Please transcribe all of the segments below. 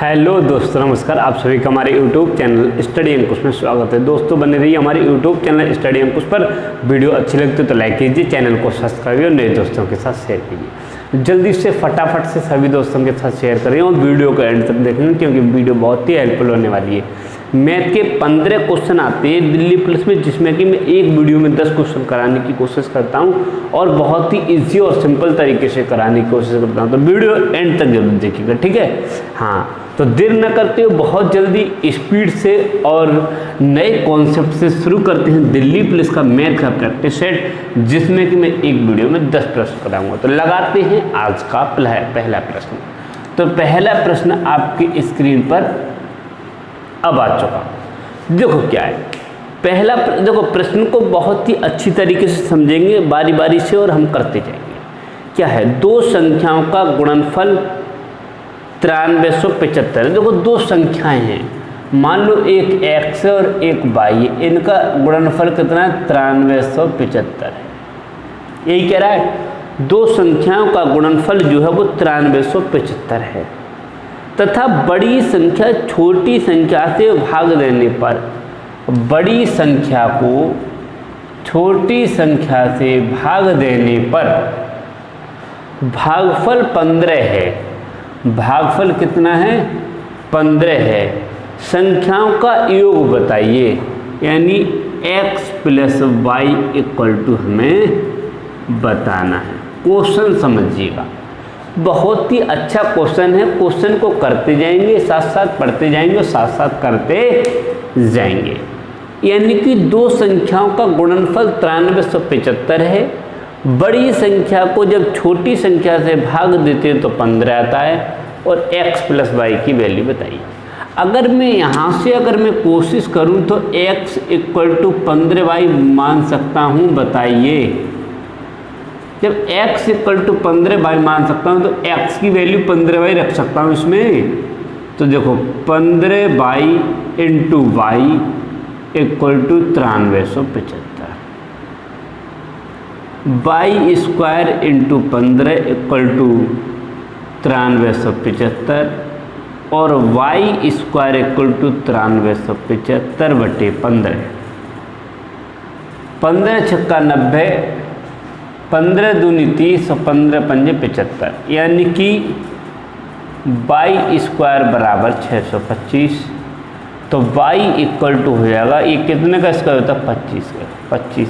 Hello दोस्तों, नमस्कार। आप सभी का हमारे यूट्यूब चैनल स्टडी अंकुश में स्वागत है। दोस्तों, बने रहिए हमारे यूट्यूब चैनल स्टडी अंकुश पर। वीडियो अच्छी लगती तो लाइक कीजिए, चैनल को सब्सक्राइब और नए दोस्तों के साथ शेयर कीजिए। जल्दी से फटाफट से सभी दोस्तों के साथ शेयर करें और वीडियो को एंड तक देखें, क्योंकि वीडियो बहुत ही हेल्पफुल होने वाली है। मैथ के 15 क्वेश्चन आते हैं दिल्ली पुलिस में, जिसमें कि मैं एक वीडियो में 10 क्वेश्चन कराने की कोशिश करता हूं और बहुत ही इजी और सिंपल तरीके से कराने की कोशिश करता हूं। तो वीडियो एंड तक जरूर देखिएगा, ठीक है। हाँ, तो देर न करते हुए बहुत जल्दी स्पीड से और नए कॉन्सेप्ट से शुरू करते हैं दिल्ली पुलिस का मैथ का प्रैक्टिस सेट, जिसमें कि मैं एक वीडियो में 10 प्रश्न कराऊंगा। तो लगाते हैं आज का पहला प्रश्न। तो पहला प्रश्न आपकी स्क्रीन पर अब आ चुका। देखो क्या है पहला। देखो, प्रश्न को बहुत ही अच्छी तरीके से समझेंगे बारी बारी से और हम करते जाएंगे। क्या है? दो संख्याओं का गुणनफल 9375। देखो, दो संख्याएं हैं, मान लो एक x और एक y, इनका गुणनफल कितना है? 9375 है। यही कह रहा है, दो संख्याओं का गुणनफल जो है वो 9375 है, तथा बड़ी संख्या छोटी संख्या से भाग देने पर बड़ी संख्या को छोटी संख्या से भाग देने पर भागफल 15 है। भागफल कितना है? 15 है। संख्याओं का योग बताइए, यानी x प्लस वाई इक्वल टू हमें बताना है। क्वेश्चन समझिएगा, बहुत ही अच्छा क्वेश्चन है। क्वेश्चन को करते जाएंगे, साथ साथ पढ़ते जाएंगे और साथ साथ करते जाएंगे। यानी कि दो संख्याओं का गुणनफल 9375 है। बड़ी संख्या को जब छोटी संख्या से भाग देते हैं तो 15 आता है, और x प्लस वाई की वैल्यू बताइए। अगर मैं यहाँ से कोशिश करूँ तो x इक्वल टू 15y मान सकता हूँ, बताइए। जब x इक्वल टू 15y मान सकता हूँ तो x की वैल्यू 15y रख सकता हूँ इसमें। तो देखो, 15y into y equal to 9375, y square into 15 equal to 9375, और वाई स्क्वायर इक्वल टू 9375 बटे 15। 15 छक्का 90, 15 दूनी 30 और 15 पंजे 75, यानी कि वाई स्क्वायर बराबर 625। तो वाई इक्वल टू हो जाएगा, ये कितने का स्क्वायर होता है? 25 का। 25।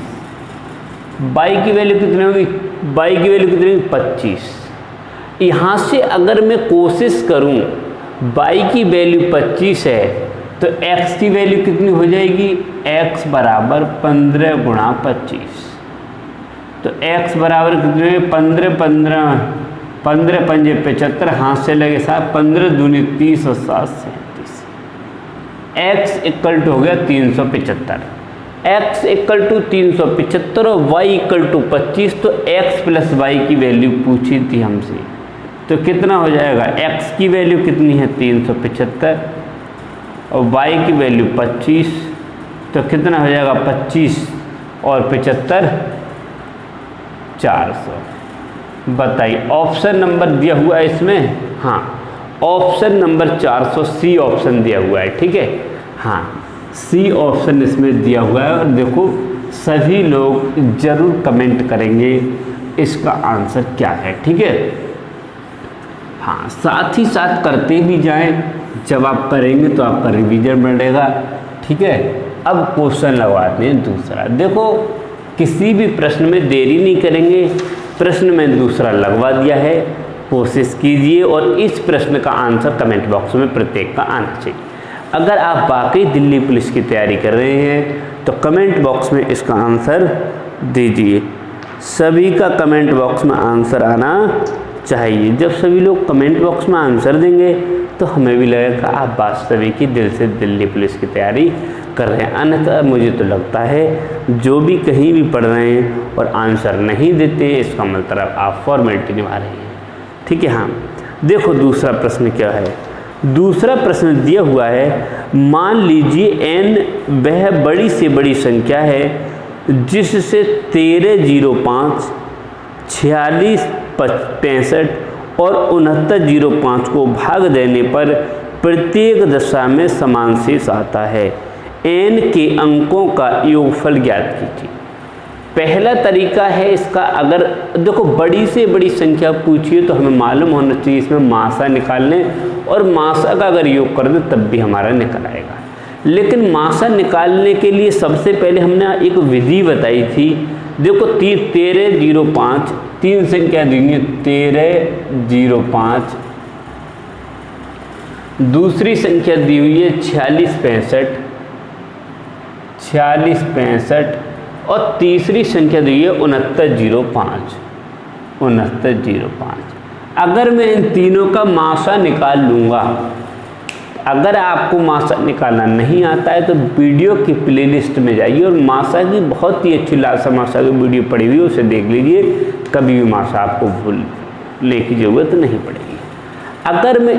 वाई की वैल्यू कितनी होगी? वाई की वैल्यू कितनी होगी? 25। यहाँ से अगर मैं कोशिश करूँ, वाई की वैल्यू 25 है तो x की वैल्यू कितनी हो जाएगी? x बराबर 15 गुणा 25। तो x बराबर कितने? 15 पंजे 75, हाथ से लगे साथ, 15 दूनी 30 और 7 37। x इक्वल टू हो गया 375। x इक्वल टू 375 और y इक्वल टू 25। तो x प्लस वाई की वैल्यू पूछी थी हमसे, तो कितना हो जाएगा? x की वैल्यू कितनी है? 375, और y की वैल्यू 25। तो कितना हो जाएगा? 25 और 75 400। बताइए, ऑप्शन नंबर दिया हुआ है इसमें। हाँ, ऑप्शन नंबर 400 सी ऑप्शन दिया हुआ है, ठीक है। हाँ, सी ऑप्शन इसमें दिया हुआ है। और देखो, सभी लोग जरूर कमेंट करेंगे इसका आंसर क्या है, ठीक है। हाँ, साथ ही साथ करते भी जाएं। जब आप करेंगे तो आपका रिवीजन बढ़ेगा, ठीक है। अब क्वेश्चन लगवाते हैं दूसरा। देखो, किसी भी प्रश्न में देरी नहीं करेंगे। प्रश्न में दूसरा लगवा दिया है, कोशिश कीजिए और इस प्रश्न का आंसर कमेंट बॉक्स में प्रत्येक का आना चाहिए। अगर आप वाकई दिल्ली पुलिस की तैयारी कर रहे हैं तो कमेंट बॉक्स में इसका आंसर दीजिए। सभी का कमेंट बॉक्स में आंसर आना चाहिए। जब सभी लोग कमेंट बॉक्स में आंसर देंगे तो हमें भी लगेगा आप वास्तविक ही दिल से दिल्ली पुलिस की तैयारी कर रहे हैं। अन्यथा मुझे तो लगता है जो भी कहीं भी पढ़ रहे हैं और आंसर नहीं देते, इसका मतलब आप फॉर्मेलिटी निभा रहे हैं, ठीक है। हाँ, देखो दूसरा प्रश्न क्या है। दूसरा प्रश्न दिया हुआ है, मान लीजिए n वह बड़ी से बड़ी संख्या है जिससे 1305, 4665 और 6905 को भाग देने पर प्रत्येक दशा में समान शेष आता है। n के अंकों का योगफल ज्ञात कीजिए। पहला तरीका है इसका, अगर देखो बड़ी से बड़ी संख्या पूछिए तो हमें मालूम होना चाहिए इसमें मासा निकाल लें, और मासा का अगर योग कर दें तब भी हमारा निकल आएगा। लेकिन मासा निकालने के लिए सबसे पहले हमने एक विधि बताई थी। देखो 1305 तीन संख्या दी है, 1305, दूसरी संख्या दी हुई है 4665, 4665, और तीसरी संख्या दी है 6905, 6905। अगर मैं इन तीनों का मासा निकाल लूँगा, अगर आपको मासा निकालना नहीं आता है तो वीडियो की प्लेलिस्ट में जाइए और मासा की बहुत ही अच्छी लासा मासा की वीडियो पड़ी हुई है, उसे देख लीजिए। कभी भी मासा आपको भूलने की ज़रूरत नहीं पड़ेगी। अगर मैं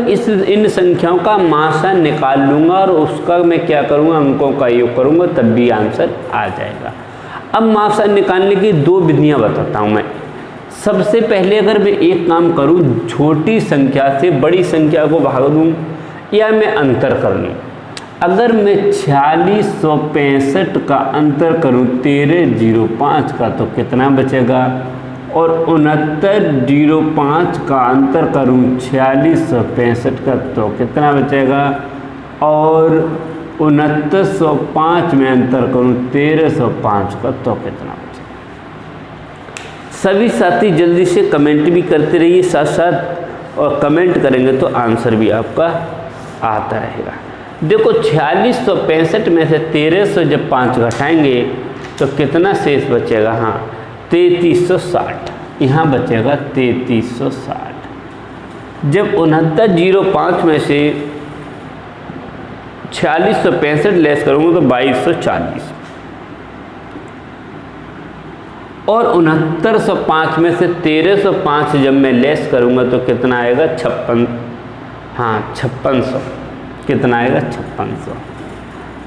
इन संख्याओं का मासा निकाल लूँगा और उसका मैं क्या करूँगा, अंकों का योग करूँगा, तब भी आंसर आ जाएगा। अब मासा निकालने की दो विधियाँ बताता हूँ मैं। सबसे पहले अगर मैं एक काम करूँ, छोटी संख्या से बड़ी संख्या को भाग दूँ या मैं अंतर कर लूँ। अगर मैं 4665 का अंतर करूँ 1305 का तो कितना बचेगा, और 6905 का अंतर करूँ 4665 का तो कितना बचेगा, और 6905 में अंतर करूँ 1305 का तो कितना बचेगा। सभी साथी जल्दी से कमेंट भी करते रहिए साथ साथ, और कमेंट करेंगे तो आंसर भी आपका आता रहेगा। देखो 4665 में से 1300 जब 5 घटाएंगे तो कितना शेष बचेगा, हाँ 3360, यहाँ बचेगा 3360। जब 6905 में से 4665 लेस करूँगा तो 2240, और 6905 में से 1305 जब मैं लेस करूँगा तो कितना आएगा 5600। कितना आएगा 5600।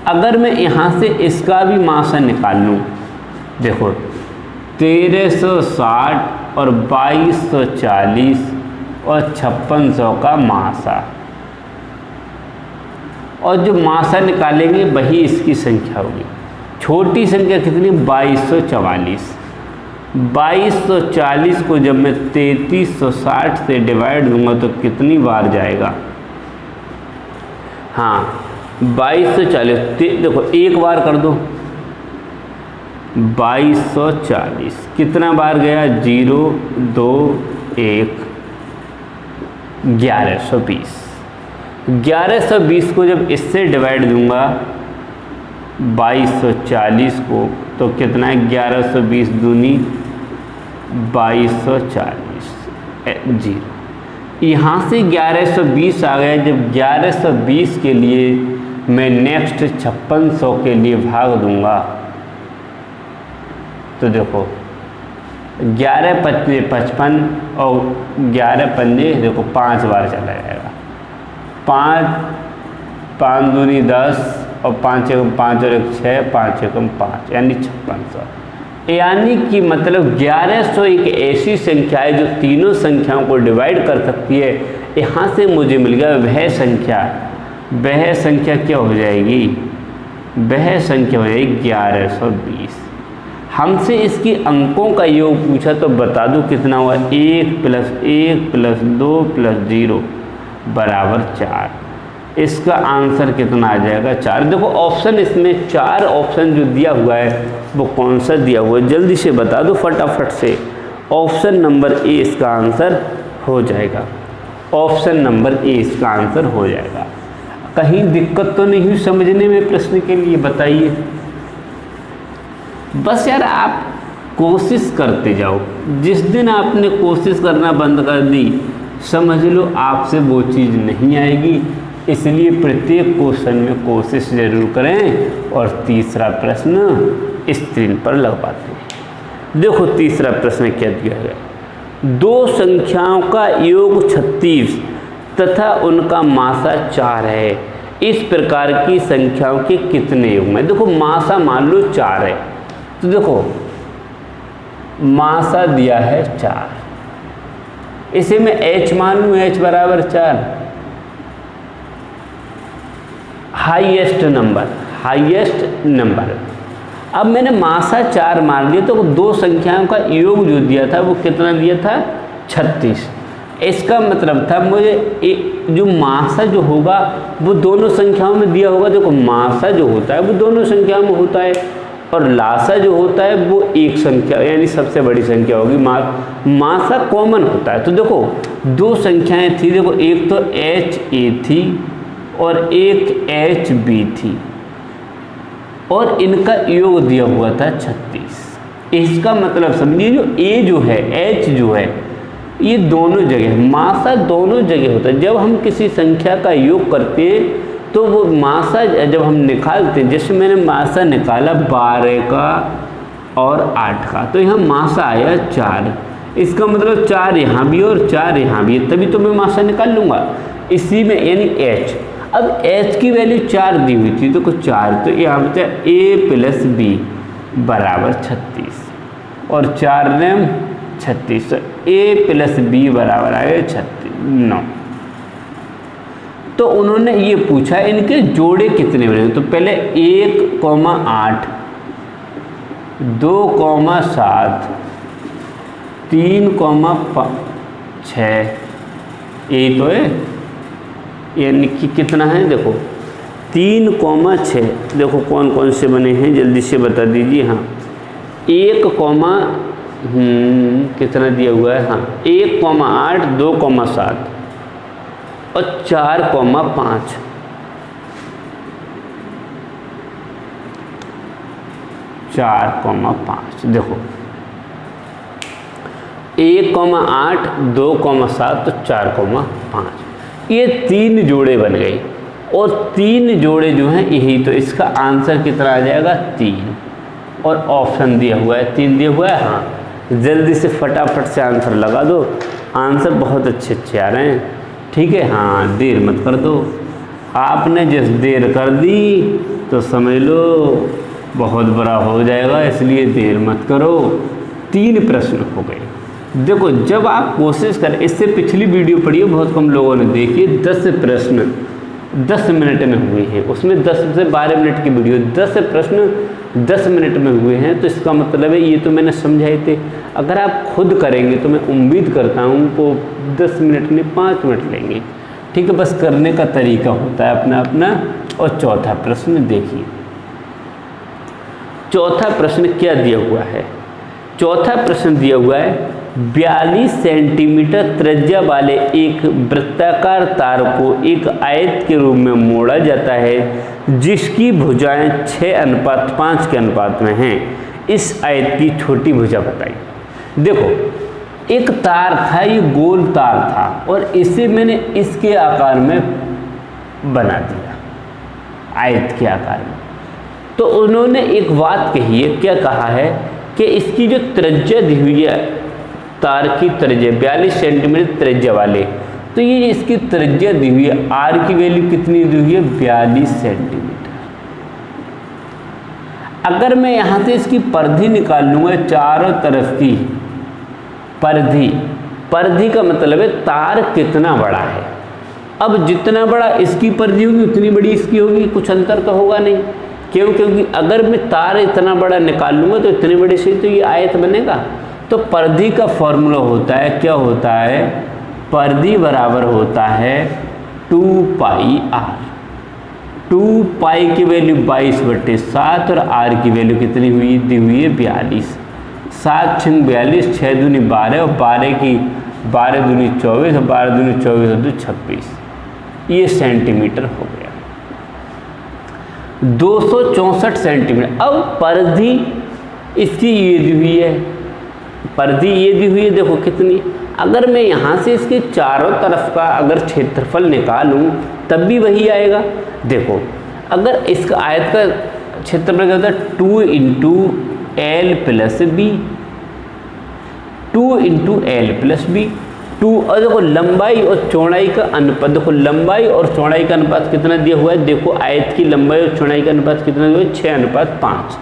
अगर मैं यहाँ से इसका भी मासा निकाल लूँ, देखो 1360 और 2240 और 5600 का मासा, और जो मासा निकालेंगे वही इसकी संख्या होगी। छोटी संख्या कितनी, 2244। 2240 को जब मैं 3360 से डिवाइड दूंगा तो कितनी बार जाएगा, हाँ 2240। देखो एक बार कर दो, 2240 कितना बार गया, 0 2 1 1120। 1120 को जब इससे डिवाइड दूंगा 2240 को तो कितना है, 1120 दूनी 2240, 0। यहाँ से 1120 आ गया। जब 1120 के लिए मैं नेक्स्ट 5600 के लिए भाग दूंगा तो देखो 11 पचने 55 और 11 पंजे देखो 5 बार चला जाएगा। 5 दूनी 10 और 5 एकम 5 और 1 6, 5 एकम 5 यानी 5600। यानी कि मतलब 1100 एक ऐसी संख्या है जो तीनों संख्याओं को डिवाइड कर सकती है। यहाँ से मुझे मिल गया वह संख्या क्या हो जाएगी, वह संख्या हो जाएगी 1120। हमसे इसकी अंकों का योग पूछा तो बता दूं कितना हुआ, 1 + 1 + 2 + 0 बराबर 4। इसका आंसर कितना आ जाएगा, 4। देखो ऑप्शन इसमें 4 ऑप्शन जो दिया हुआ है वो कौन सा दिया हुआ है, जल्दी से बता दो फटाफट से। ऑप्शन नंबर ए इसका आंसर हो जाएगा। ऑप्शन नंबर ए इसका आंसर हो जाएगा। कहीं दिक्कत तो नहीं हुई समझने में प्रश्न के लिए, बताइए। बस यार आप कोशिश करते जाओ। जिस दिन आपने कोशिश करना बंद कर दी समझ लो आपसे वो चीज़ नहीं आएगी। इसलिए प्रत्येक क्वेश्चन में कोशिश जरूर करें। और तीसरा प्रश्न स्क्रीन पर लगवाते हैं। देखो तीसरा प्रश्न क्या दिया गया, दो संख्याओं का योग 36 तथा उनका मासा 4 है। इस प्रकार की संख्याओं के कितने योग में। देखो मासा मान लो 4 है, तो देखो मासा दिया है 4, इसे मैं h मान लूँ, h बराबर 4। Highest number. अब मैंने मासा 4 मार दिया तो वो दो संख्याओं का योग जो दिया था वो कितना दिया था 36। इसका मतलब था मुझे जो मासा जो होगा वो दोनों संख्याओं में दिया होगा। देखो मासा जो होता है वो दोनों संख्याओं में होता है और लासा जो होता है वो एक संख्या यानी सबसे बड़ी संख्या होगी। मासा कॉमन होता है। तो देखो दो संख्याएं थी, देखो एक तो HA थी और एक HB थी और इनका योग दिया हुआ था 36। इसका मतलब समझिए जो A जो है H जो है ये दोनों जगह मासा दोनों जगह होता है। जब हम किसी संख्या का योग करते हैं तो वो मासा जब हम निकालते हैं, जैसे मैंने मासा निकाला 12 का और 8 का, तो यहाँ मासा आया 4। इसका मतलब 4 यहाँ भी और 4 यहाँ भी है, तभी तो मैं मासा निकाल लूँगा इसी में यानी H। अब H की वैल्यू 4 दी हुई थी तो कुछ 4, तो यहाँ बचा A + B बराबर 36 और 4 ने 36, तो A + B बराबर आए 9। तो उन्होंने ये पूछा इनके जोड़े कितने बने। तो पहले 1,8 2,7 3,6 ये तो है, यानी कि कितना है देखो 3,6। देखो कौन कौन से बने हैं जल्दी से बता दीजिए। हाँ 1, कितना दिया हुआ है, हाँ 1,8 2,7 और 4,5। 4,5 देखो 1,8 2,7 तो 4,5 ये 3 जोड़े बन गए और 3 जोड़े जो हैं यही, तो इसका आंसर कितना आ जाएगा 3 और ऑप्शन दिया हुआ है 3 दिया हुआ है। हाँ जल्दी से फटाफट से आंसर लगा दो, आंसर बहुत अच्छे अच्छे आ रहे हैं। ठीक है, हाँ देर मत कर दो। आपने जिस देर कर दी तो समझ लो बहुत बड़ा हो जाएगा, इसलिए देर मत करो। 3 प्रश्न हो गए। देखो जब आप कोशिश करें, इससे पिछली वीडियो पढ़िए बहुत कम लोगों ने देखी, 10 प्रश्न 10 मिनट में हुए हैं, उसमें 10 से 12 मिनट की वीडियो 10 प्रश्न 10 मिनट में हुए हैं। तो इसका मतलब है ये तो मैंने समझाए थे। अगर आप खुद करेंगे तो मैं उम्मीद करता हूँ वो 10 मिनट नहीं 5 मिनट लेंगे। ठीक है, बस करने का तरीका होता है अपना अपना। और चौथा प्रश्न देखिए, चौथा प्रश्न क्या दिया हुआ है। चौथा प्रश्न दिया हुआ है 42 सेंटीमीटर त्रिज्या वाले एक वृत्ताकार तार को एक आयत के रूप में मोड़ा जाता है जिसकी भुजाएं 6:5 के अनुपात में हैं। इस आयत की छोटी भुजा बताइए। देखो एक तार था, ये गोल तार था और इसे मैंने इसके आकार में बना दिया, आयत के आकार में। तो उन्होंने एक बात कही है, क्या कहा है कि इसकी जो त्रिज्या दी हुई है, तार की त्रिज्या 42 सेंटीमीटर त्रिज्या वाले, तो ये इसकी त्रिज्या दी हुई है। आर की वैल्यू कितनी दी हुई है 42 सेंटीमीटर। अगर मैं यहाँ से इसकी परिधि निकाल लूँगा, चारों तरफ की परिधि का मतलब है तार कितना बड़ा है। अब जितना बड़ा इसकी परिधि होगी उतनी बड़ी इसकी होगी, कुछ अंतर तो होगा नहीं। क्यों? क्योंकि अगर मैं तार इतना बड़ा निकाल लूँगा तो इतने बड़े से तो ये आयत बनेगा। तो परिधि का फॉर्मूला होता है, क्या होता है, परिधि बराबर होता है 2πr। 2π की वैल्यू 22/7 और r की वैल्यू कितनी हुई दी हुई है 42। 7 × 42, 6 दूनी 12 और 12 की 12 दूनी 24 और 12 दूनी 24 और 2 26। ये सेंटीमीटर हो गया 264 सेंटीमीटर। अब परिधि इसकी ये दी हुई है, परिधि ये दी हुई है, देखो कितनी। अगर मैं यहाँ से इसके चारों तरफ का अगर क्षेत्रफल निकालूं तब भी वही आएगा। देखो अगर इसका आयत का क्षेत्रफल क्या होता है 2 × L + B, 2 × L + B 2। और देखो लंबाई और चौड़ाई का अनुपात, देखो लंबाई और चौड़ाई का अनुपात कितना दिया हुआ है, देखो आयत की लंबाई और चौड़ाई का अनुपात कितना दिया हुआ है 6:5।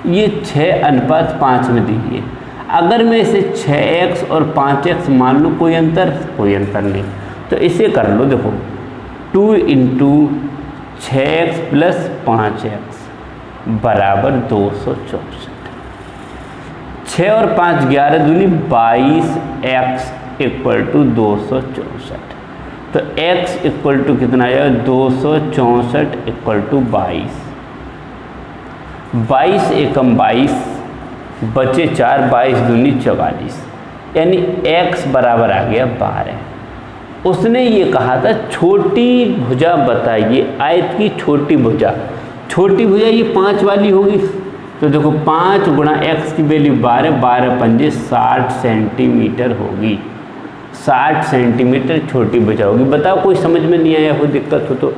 ये 6:5 में दी है। अगर मैं इसे 6x और 5x मान लूँ, कोई अंतर नहीं। तो इसे कर लो, देखो 2 × 6x प्लस 5x बराबर 264। 6 और 5 11 दूनी 22x इक्वल टू 264। तो x इक्वल टू कितना आया 264 इक्वल टू 22। 22 एकम 22 बचे 4, 22 दूनी 44, यानी x बराबर आ गया 12। उसने ये कहा था छोटी भुजा बताइए, आयत की छोटी भुजा। छोटी भुजा ये 5 वाली होगी, तो देखो 5 गुणा x की वैल्यू 12, 12 पंजे 60 सेंटीमीटर होगी। 60 सेंटीमीटर छोटी भुजा होगी। बताओ कोई समझ में नहीं आया, कोई दिक्कत हो तो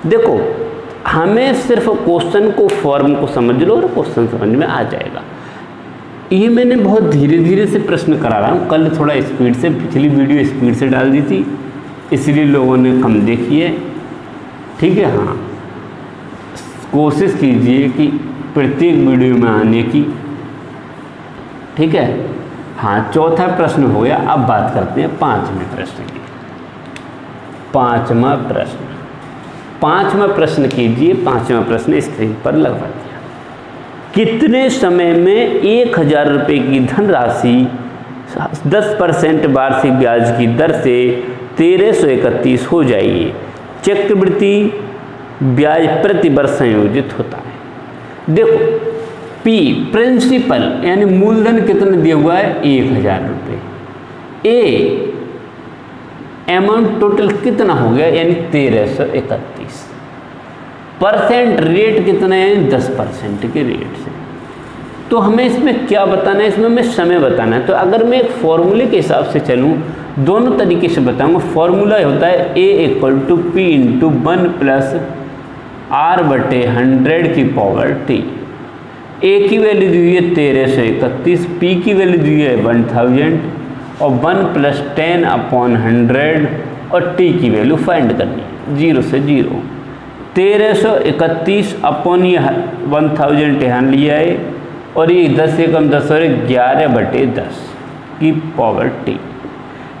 देखो, हमें सिर्फ क्वेश्चन को, फॉर्म को समझ लो और क्वेश्चन समझ में आ जाएगा। ये मैंने बहुत धीरे धीरे से प्रश्न करा रहा हूँ। कल थोड़ा स्पीड से, पिछली वीडियो स्पीड से डाल दी थी, इसलिए लोगों ने कम देखी है। ठीक है, हाँ, कोशिश कीजिए कि प्रत्येक वीडियो में आने की। ठीक है, हाँ, चौथा प्रश्न हो गया। अब बात करते हैं पांचवें प्रश्न की। पांचवा प्रश्न कीजिए। पांचवा प्रश्न स्क्रीन पर लगवा दिया। कितने समय में 1000 रुपये की धनराशि 10% वार्षिक ब्याज की दर से 1331 हो जाएगी? चक्रवृद्धि ब्याज प्रति वर्ष संयोजित होता है। देखो, पी प्रिंसिपल यानी मूलधन कितना दिया हुआ है 1000 रुपये। ए अमाउंट टोटल कितना हो गया यानी 1331। परसेंट रेट कितना है 10% के रेट से। तो हमें इसमें क्या बताना है, इसमें हमें समय बताना है। तो अगर मैं एक फॉर्मूले के हिसाब से चलूँ, दोनों तरीके से बताऊंगा। फॉर्मूला होता है A equal to P into 1 plus R/100 की पावर T। A की वैल्यू दी है 1331, P की वैल्यू दी है 1000 और 1 प्लस 10/100 और T की वैल्यु फाइंड करनी है 0 से 0। 1331 अपॉन ये 1000 यहाँ लिया है और ये 10 से कम 10 और 11/10 की पावर T।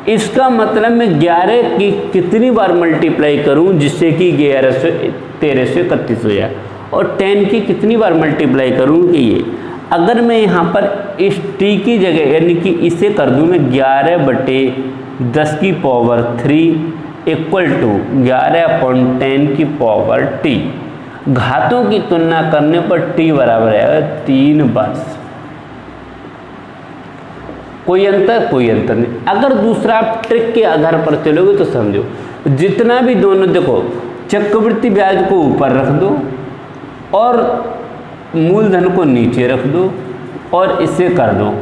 इसका मतलब मैं 11 की कितनी बार मल्टीप्लाई करूं जिससे कि 1331 हो जाए, और 10 की कितनी बार मल्टीप्लाई करूं कि ये, अगर मैं यहाँ पर इस T की जगह यानी कि इसे कर दूं मैं 11/10 की पावर 3 इक्वल टू 11/10 की पावर T। घातों की तुलना करने पर T बराबर है 3 वर्ष। कोई अंतर नहीं। अगर दूसरा आप ट्रिक के आधार पर चलोगे तो समझो, जितना भी दोनों, देखो चक्रवृद्धि ब्याज को ऊपर रख दो और मूलधन को नीचे रख दो और इसे कर दो,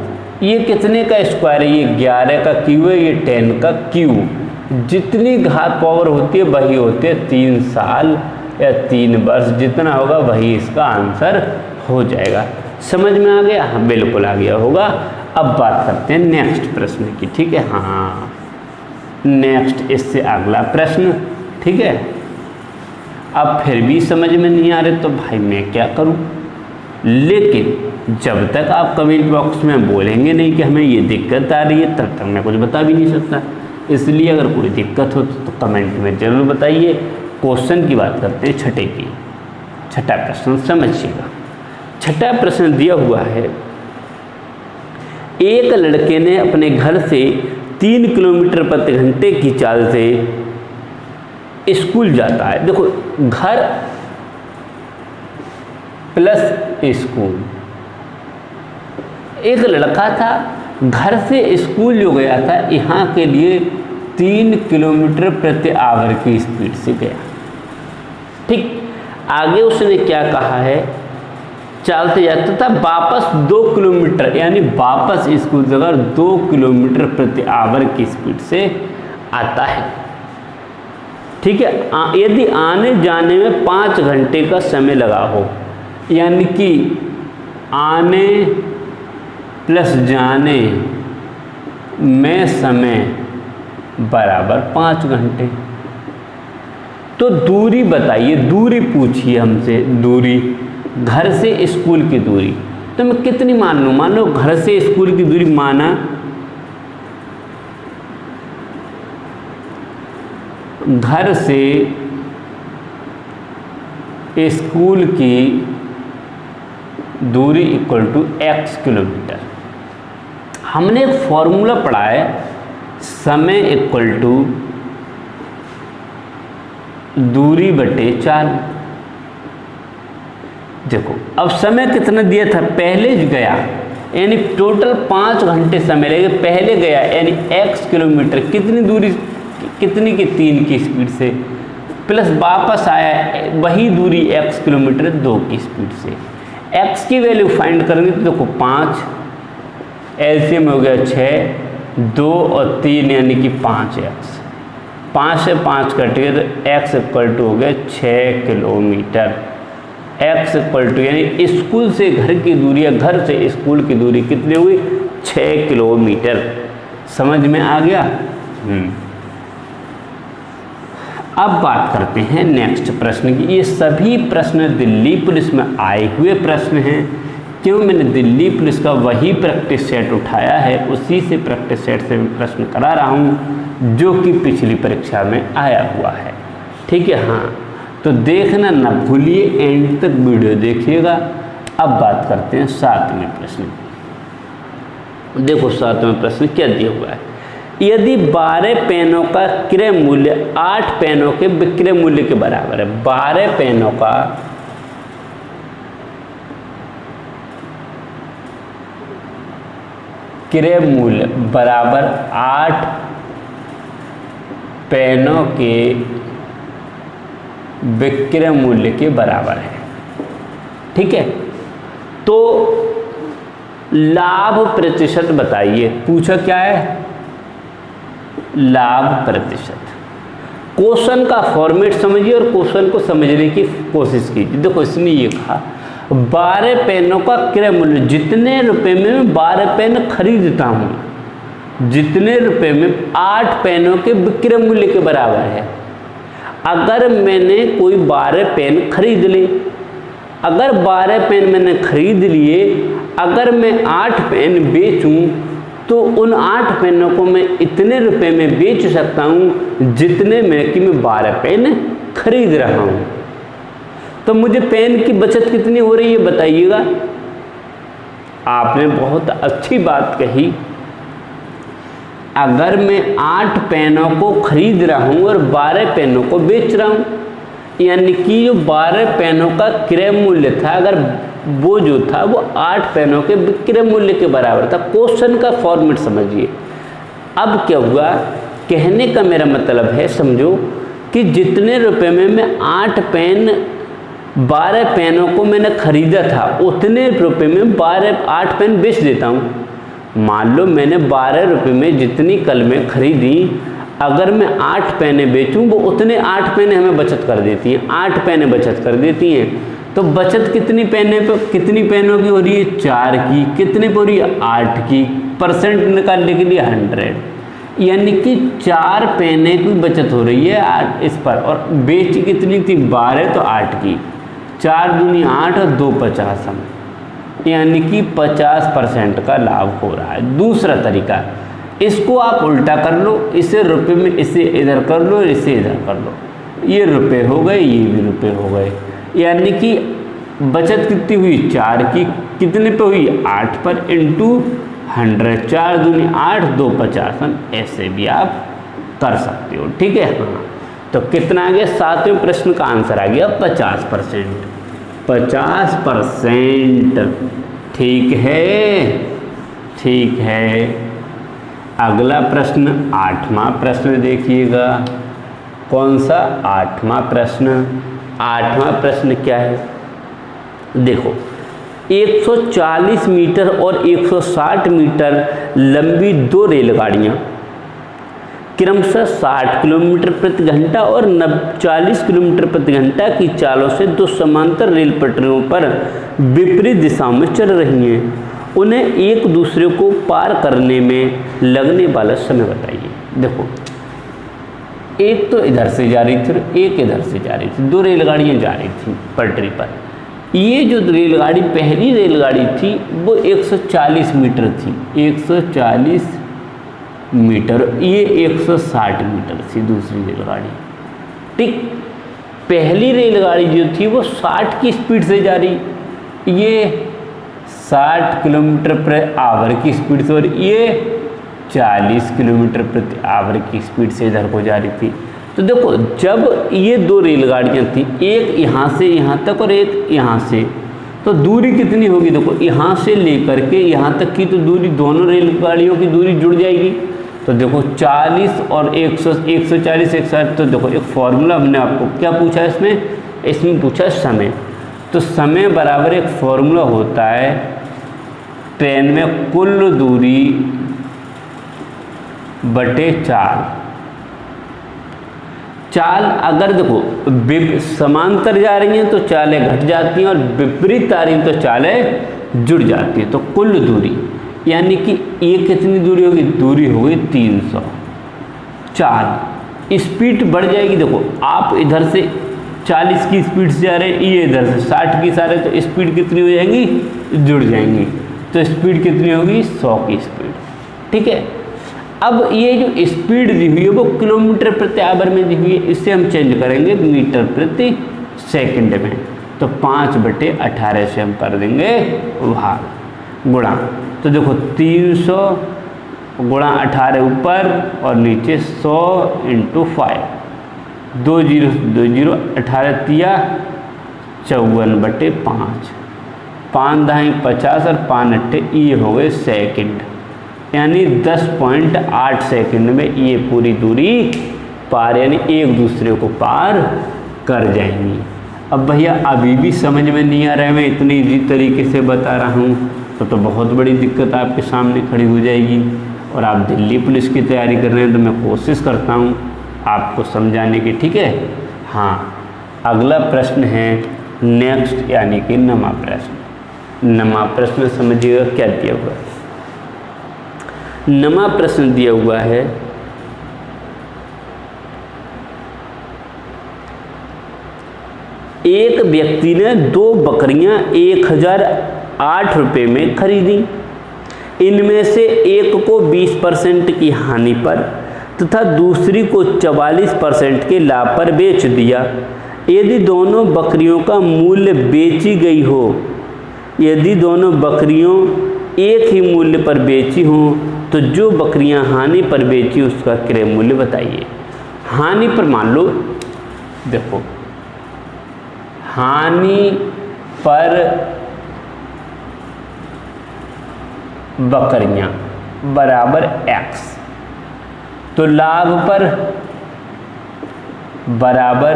ये कितने का स्क्वायर है, ये 11 का क्यू है, ये 10 का क्यू। जितनी घात पावर होती है वही होती है 3 साल या 3 वर्ष, जितना होगा वही इसका आंसर हो जाएगा। समझ में आ गया? हाँ, बिल्कुल आ गया होगा। अब बात करते हैं नेक्स्ट प्रश्न की। ठीक है, हाँ, नेक्स्ट इससे अगला प्रश्न। ठीक है, अब फिर भी समझ में नहीं आ रहे तो भाई मैं क्या करूं? लेकिन जब तक आप कमेंट बॉक्स में बोलेंगे नहीं कि हमें ये दिक्कत आ रही है, तब तक मैं कुछ बता भी नहीं सकता। इसलिए अगर कोई दिक्कत हो तो कमेंट में ज़रूर बताइए। क्वेश्चन की बात करते हैं छठे की। छठा प्रश्न समझिएगा। छठा प्रश्न दिया हुआ है, एक लड़के ने अपने घर से 3 किलोमीटर प्रति घंटे की चाल से स्कूल जाता है। देखो, घर प्लस स्कूल। एक लड़का था, घर से स्कूल जो गया था यहाँ के लिए 3 किलोमीटर प्रति आवर की स्पीड से गया। ठीक, आगे उसने क्या कहा है, चलते जाता था, वापस 2 किलोमीटर यानी वापस स्कूल जगह 2 किलोमीटर प्रति आवर की स्पीड से आता है। ठीक है, यदि आने जाने में 5 घंटे का समय लगा हो, यानी कि आने प्लस जाने में समय बराबर 5 घंटे, तो दूरी बताइए, दूरी पूछिए हमसे, दूरी घर से स्कूल की दूरी। तो मैं कितनी मान लूँ? मान लो घर से स्कूल की दूरी माना घर से स्कूल की दूरी इक्वल टू x किलोमीटर। हमने एक फॉर्मूला पढ़ा है, समय इक्वल टू दूरी बटे 4। देखो अब समय कितना दिया था, पहले गया यानी टोटल 5 घंटे समय लगेगा, पहले गया यानी x किलोमीटर, कितनी दूरी, कितनी की 3 की स्पीड से, प्लस वापस आया वही दूरी x किलोमीटर 2 की स्पीड से। x की वैल्यू फाइंड करेंगे तो देखो 5, एलसीएम हो गया 6, 2 और 3 यानी कि 5x, 5 से 5 कटे तो x इक्वल टू हो गया 6 किलोमीटर। x इक्वल टू यानी स्कूल से घर की दूरी या घर से स्कूल की दूरी कितनी हुई, 6 किलोमीटर। समझ में आ गया? अब बात करते हैं नेक्स्ट प्रश्न की। ये सभी प्रश्न दिल्ली पुलिस में आए हुए प्रश्न हैं। क्यों, मैंने दिल्ली पुलिस का वही प्रैक्टिस सेट उठाया है, उसी से प्रैक्टिस सेट से मैं प्रश्न करा रहा हूँ जो कि पिछली परीक्षा में आया हुआ है। ठीक है, हाँ, तो देखना ना भूलिए, एंड तक वीडियो देखिएगा। अब बात करते हैं 7वें प्रश्न की। देखो 7वां प्रश्न क्या दिया हुआ है, यदि 12 पेनों का क्रय मूल्य 8 पेनों के विक्रय मूल्य के बराबर है। 12 पेनों का क्रय मूल्य बराबर 8 पेनों के विक्रय मूल्य के बराबर है। ठीक है, तो लाभ प्रतिशत बताइए। पूछा क्या है, लाभ प्रतिशत। क्वेश्चन का फॉर्मेट समझिए और क्वेश्चन को समझने की कोशिश कीजिए। देखो इसने ये कहा 12 पेनों का क्रय मूल्य, जितने रुपए में मैं 12 पेन खरीदता हूँ, जितने रुपए में 8 पेनों के विक्रय मूल्य के बराबर है। अगर मैंने कोई 12 पेन खरीद ली, अगर 12 पेन मैंने खरीद लिए, अगर मैं 8 पेन बेचूं तो उन 8 पेनों को मैं इतने रुपए में बेच सकता हूं जितने में कि मैं 12 पेन खरीद रहा हूं। तो मुझे पेन की बचत कितनी हो रही है बताइएगा। आपने बहुत अच्छी बात कही, अगर मैं 8 पेनों को खरीद रहा हूं और 12 पेनों को बेच रहा हूं, यानी कि जो 12 पेनों का क्रय मूल्य था, अगर वो जो था वो 8 पेनों के विक्रय मूल्य के बराबर था। क्वेश्चन का फॉर्मेट समझिए। अब क्या हुआ, कहने का मेरा मतलब है, समझो कि जितने रुपए में मैं 8 पेन 12 पेनों को मैंने खरीदा था, उतने रुपए में 8 पेन बेच देता हूँ। मान लो मैंने 12 रुपए में जितनी कलमें खरीदी, अगर मैं 8 पेनें बेचूं वो उतने 8 पेनें हमें बचत कर देती हैं, 8 पेनें बचत कर देती हैं। तो बचत कितनी पेनों की हो रही है, 4 की। कितने पर हो रही है, 8 की। परसेंट निकालने के लिए 100, यानी कि 4 पेनें की बचत हो रही है 8 इस पर। और बेच कितनी थी, 12 तो 8 की, 4 दूनी 8 और 2 50 हम, यानी कि 50% का लाभ हो रहा है। दूसरा तरीका, इसको आप उल्टा कर लो, इसे रुपए में इसे इधर कर लो, इसे इधर कर लो, ये रुपए हो गए, ये भी रुपए हो गए, यानी कि बचत कितनी हुई, 4 की। कितने पे हुई, 8 पर, इंटू 100, 4 दूनी 8, 2 50, ऐसे भी आप कर सकते हो। ठीक है, हाँ, तो कितना आ गया, 7वें प्रश्न का आंसर आ गया 50%। 50%, ठीक है, ठीक है। अगला प्रश्न 8वां प्रश्न देखिएगा। कौन सा, 8वां प्रश्न। 8वां प्रश्न क्या है, देखो 140 मीटर और 160 मीटर लंबी 2 रेलगाड़ियाँ क्रमशः 60 किलोमीटर प्रति घंटा और 40 किलोमीटर प्रति घंटा की चालों से 2 समांतर रेल पटरियों पर विपरीत दिशाओं में चल रही हैं। उन्हें एक दूसरे को पार करने में लगने वाला समय बताइए। देखो एक तो इधर से जा रही थी और एक इधर से जा रही थी, 2 रेलगाड़ियाँ जा रही थी पटरी पर। ये जो रेलगाड़ी, पहली रेलगाड़ी थी वो 140 मीटर थी, 140 मीटर, ये 160 मीटर थी दूसरी रेलगाड़ी। ठीक, पहली रेलगाड़ी जो थी वो 60 की स्पीड से जा रही, ये 60 किलोमीटर प्रति आवर की स्पीड से, और ये 40 किलोमीटर प्रति आवर की स्पीड से इधर को जा रही थी। तो देखो जब ये दो रेलगाड़ियाँ थी, एक यहाँ से यहाँ तक और एक यहाँ से, तो दूरी कितनी होगी? देखो यहाँ से लेकर के यहाँ तक की तो दूरी, दोनों रेलगाड़ियों की दूरी जुड़ जाएगी। तो देखो 40 और 140 160, तो देखो एक फॉर्मूला हमने आपको क्या पूछा है इसमें पूछा समय। तो समय बराबर एक फॉर्मूला होता है ट्रेन में कुल दूरी बटे चाल अगर देखो समांतर जा रही हैं तो चालें घट जाती हैं और विपरीत आ रही हैं तो चालें जुड़ जाती हैं। तो कुल दूरी यानी कि ये कितनी दूरी होगी? दूरी होगी 300। चाल स्पीड बढ़ जाएगी। देखो आप इधर से 40 की स्पीड से जा रहे हैं, ये इधर से 60 की जा रहे हैं, तो स्पीड कितनी हो जाएंगी? जुड़ जाएंगी। तो स्पीड कितनी होगी? 100 की स्पीड। ठीक है, अब ये जो स्पीड दी हुई है वो किलोमीटर प्रति आवर में दी हुई है, इससे हम चेंज करेंगे मीटर प्रति सेकंड में। तो 5/18 से हम कर देंगे भाग गुणा। तो देखो 300 गुणा 18 ऊपर और नीचे 100 × 5, 2 0 2 0 18 तिया 54/5, 5 दाएँ 50 और 5 अट्ठे ये हो गए सेकंड, यानी 10.8 सेकंड में ये पूरी दूरी पार, यानी एक दूसरे को पार कर जाएंगी। अब भैया अभी भी समझ में नहीं आ रहा है, मैं इतनी इजी तरीके से बता रहा हूँ, तो बहुत बड़ी दिक्कत आपके सामने खड़ी हो जाएगी। और आप दिल्ली पुलिस की तैयारी कर रहे हैं तो मैं कोशिश करता हूँ आपको समझाने की। ठीक है, हाँ, अगला प्रश्न है नेक्स्ट, यानी कि नमा प्रश्न। नमा प्रश्न समझिएगा क्या दिया हुआ है। नमा प्रश्न दिया हुआ है एक व्यक्ति ने 2 बकरियां 1008 रुपये में खरीदी। इनमें से एक को 20% की हानि पर तथा दूसरी को 44% के लाभ पर बेच दिया। यदि दोनों बकरियों का मूल्य बेची गई हो, यदि दोनों बकरियों एक ही मूल्य पर बेची हों तो जो बकरियां हानि पर बेची उसका क्रय मूल्य बताइए। हानि पर मान लो, देखो हानि पर बकरियां बराबर x, तो लाभ पर बराबर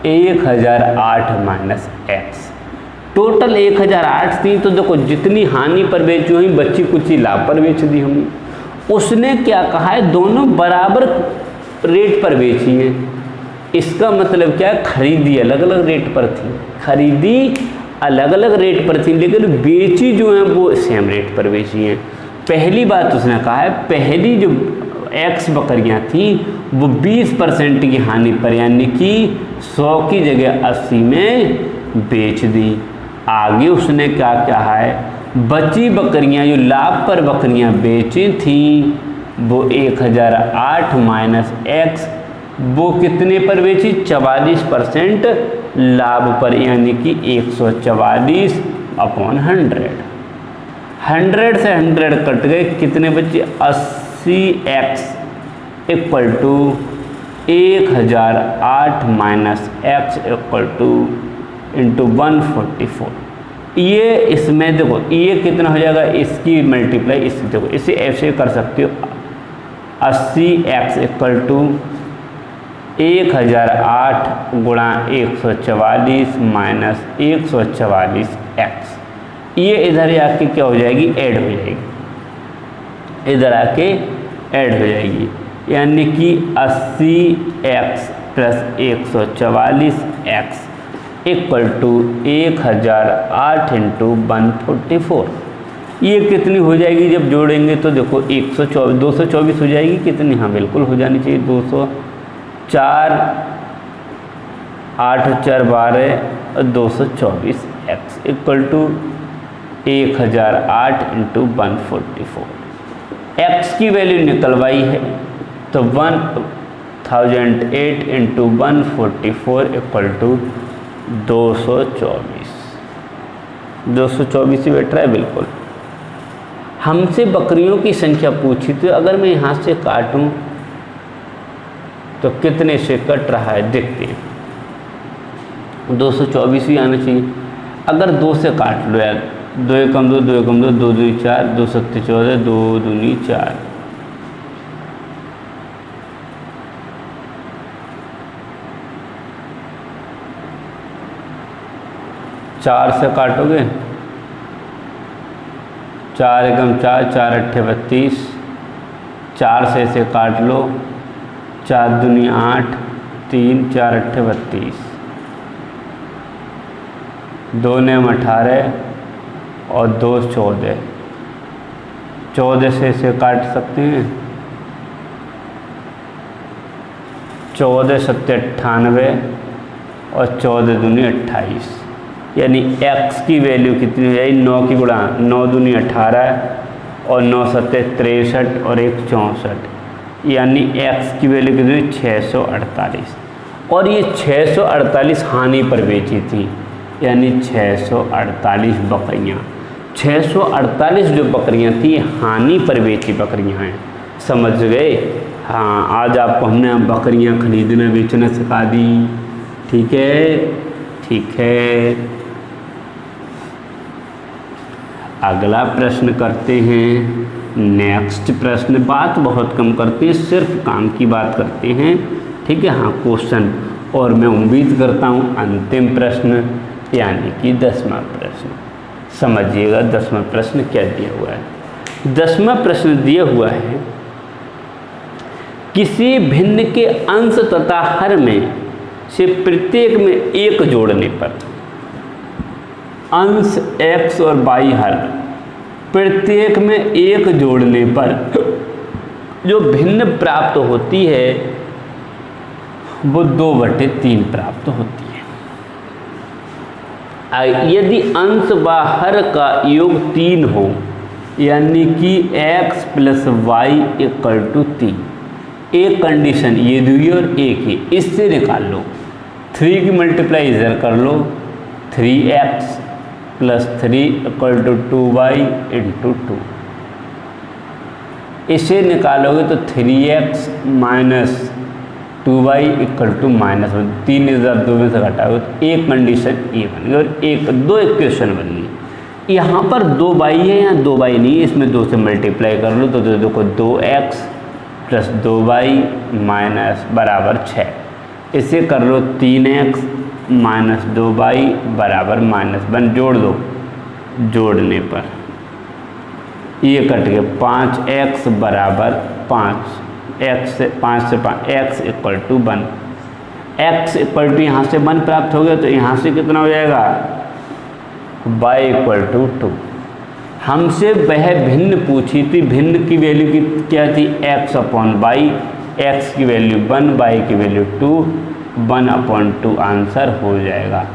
1008 माइनस x। टोटल 1008 थी, तो देखो जितनी हानि पर बेची हुई बच्ची कुछ ही लाभ पर बेच दी होंगी। उसने क्या कहा है? दोनों बराबर रेट पर बेची हैं। इसका मतलब क्या है? खरीदी अलग अलग रेट पर थी, खरीदी अलग अलग रेट पर थी, लेकिन बेची जो है वो सेम रेट पर बेची हैं। पहली बात उसने कहा है, पहली जो x बकरियां थी वो 20% की हानि पर, यानी कि 100 की जगह 80 में बेच दी। आगे उसने क्या कहा है? बची बकरियां जो लाभ पर बकरियां बेची थी वो 1008 माइनस x, वो कितने पर बेची? 44% लाभ पर, यानी कि 144/100। 100 से 100 कट गए, कितने बचे? 80x equal to 1008 minus x equal to into 144। ये इसमें देखो ये कितना हो जाएगा? इसकी मल्टीप्लाई इस, देखो इसे ऐसे कर सकते हो, 80x इक्वल टू 1008 गुणा 144 माइनस 144x। ये इधर आके क्या हो जाएगी? ऐड हो जाएगी, इधर आके ऐड हो जाएगी, यानी कि 80x plus 144x equal to 1008 into 144। ये कितनी हो जाएगी जब जोड़ेंगे? तो देखो 224 हो जाएगी। कितनी? हाँ बिल्कुल हो जानी चाहिए 204, 8 4 12 224x equal to 1008 into 144। x की वैल्यू निकलवाई है तो 1008 इंटू 144 इक्वल टू 224। 224 ही बैठ रहा है बिल्कुल। हमसे बकरियों की संख्या पूछी, तो अगर मैं यहाँ से काटूं तो कितने से कट रहा है देखते हैं। 224 ही आना चाहिए। अगर 2 से काट लो यार, 2 एकम 2, 2 एकम 2, 2 दूनी 4, 2 सत्ते 14, 2 दूनी 4। चार से काटोगे, 4 एकम 4, 4 अट्ठे 32, 4 से इसे काट लो, 4 दूनी 8, 3 4 अट्ठे 32, 2 नेम 18 और 2 14। 14 से इसे काट सकते हैं, 14 सत्ते 98 और 14 दूनी 28, यानी x की वैल्यू कितनी हो जाएगी, 9 की गुणा 9 दूनी 18 और 9 सत्ते 63 और 1 64, यानी x की वैल्यू कितनी 648। और ये 648 हानि पर बेची थी, यानी 648 बकरियाँ। 648 जो बकरियाँ थी हानि पर बेची बकरियाँ हैं, समझ गए। हाँ, आज आपको हमने बकरियाँ खरीदना बेचना सिखा दी। ठीक है, ठीक है। अगला प्रश्न करते हैं। नेक्स्ट प्रश्न बात बहुत कम करते हैं, सिर्फ काम की बात करते हैं। ठीक है, हाँ क्वेश्चन, और मैं उम्मीद करता हूँ अंतिम प्रश्न यानी कि 10वां प्रश्न। समझिएगा 10वां प्रश्न क्या दिया हुआ है। 10वां प्रश्न दिया हुआ है, किसी भिन्न के अंश तथा हर में से प्रत्येक में एक जोड़ने पर, अंश x और y हर प्रत्येक में एक जोड़ने पर जो भिन्न प्राप्त होती है वो 2/3 प्राप्त होती है। यदि अंश व हर का योग 3 हो, यानी कि x + y = 3, एक कंडीशन ये दी और एक ही, इससे निकाल लो। 3 की मल्टीप्लाई इधर कर लो, 3x + 3 = 2y × 2। इसे निकालोगे तो 3x - 2y = -1। 3 इधर 2 में से घटाओगे तो एक कंडीशन ये बन गई और एक 2 इक्वेशन बन गई। यहाँ पर 2y है, यहाँ 2y नहीं है, इसमें 2 से मल्टीप्लाई कर लो तो देखो 2x + 2y - 6। इसे कर लो 3x - 2y = -1, जोड़ दो। जोड़ने पर ये कट गया, 5x = 5, x से 5 से 5 x = 1। x = यहाँ से 1 प्राप्त हो गया तो यहाँ से कितना हो जाएगा, y = 2। हमसे वह भिन्न पूछी थी, भिन्न की वैल्यू क्या थी, x/y, x की वैल्यू 1, y की वैल्यू 2, 1/2 आंसर हो जाएगा।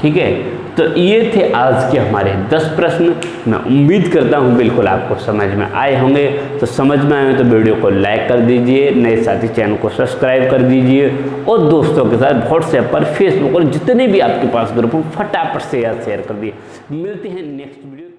ठीक है, तो ये थे आज के हमारे 10 प्रश्न। मैं उम्मीद करता हूँ बिल्कुल आपको समझ में आए होंगे। तो समझ में आए तो वीडियो को लाइक कर दीजिए, नए साथी चैनल को सब्सक्राइब कर दीजिए और दोस्तों के साथ व्हाट्सएप पर, फेसबुक और जितने भी आपके पास ग्रुप हो फटाफट से शेयर कर दिए। मिलते हैं नेक्स्ट वीडियो।